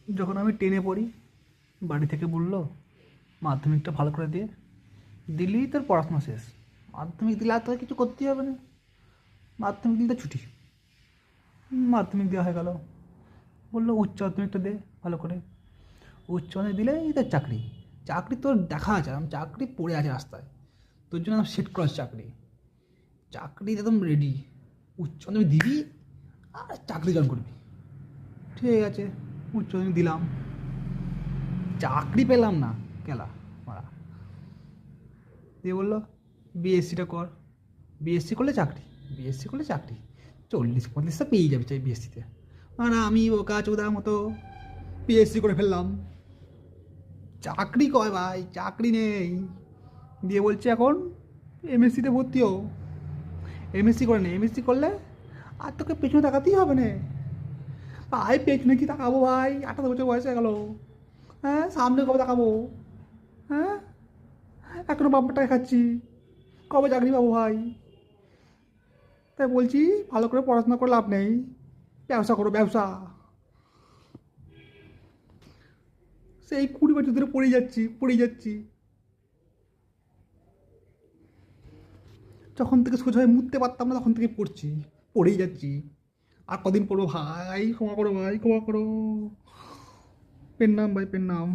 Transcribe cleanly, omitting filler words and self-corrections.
যখন আমি টেনে পড়ি, বাড়ি থেকে বললো মাধ্যমিকটা ভালো করে দিয়ে দিলেই তোর পড়াশোনা শেষ। মাধ্যমিক দিলে আর তোর কিছু করতেই হবে না, মাধ্যমিক দিলে তো ছুটি। মাধ্যমিক দেওয়া হয়ে গেল। বললো উচ্চ মাধ্যমিকটা দে ভালো করে, উচ্চ মাধ্যমিক দিলেই তোর চাকরি। চাকরি তোর দেখা আছে, আমি চাকরি পড়ে আছে রাস্তায়, তোর জন্য আমার সেট করা আছে চাকরি। চাকরি একদম রেডি, উচ্চ মাধ্যমিক দিবি আর চাকরি জয়েন করবি। ঠিক আছে, উচ্চ মাধ্যমিক দিলাম, চাকরি পেলাম না, কেলা মারা। দিয়ে বললো বিএসসিটা কর, বিএসসি করলে চাকরি, বিএসসি করলে চাকরি 40-45টা পেয়ে যাবে চাই বিএসসিতে। আর আমি ওকা চোদার মতো বিএসসি করে ফেললাম, চাকরি কয় ভাই, চাকরি নেই। দিয়ে বলছে এখন এমএসসিতে ভর্তি হও। এমএসসি করে নে, এমএসসি করলে আর তোকে পেছনে তাকাতেই হবে না। ভাই পেছনে কি তাকাবো ভাই, 28 বছর বয়স হয়ে গেল। হ্যাঁ, সামনে কবে তাকাবো? হ্যাঁ, এখনো বাম্পার টাকা খাচ্ছি, কবে চাকরি পাবো ভাই? তাই বলছি ভালো করে পড়াশোনা করে লাভ নেই, ব্যবসা করো ব্যবসা। সেই 20 বছর ধরে পড়েই যাচ্ছি। যখন থেকে সোজা হয়ে মুততে পারতাম না তখন থেকে পড়েই যাচ্ছি। আর কদিন পড়বো ভাই, ক্ষমা করো ভাই, ক্ষমা করো। পেন নাম ভাই, পেন নাম।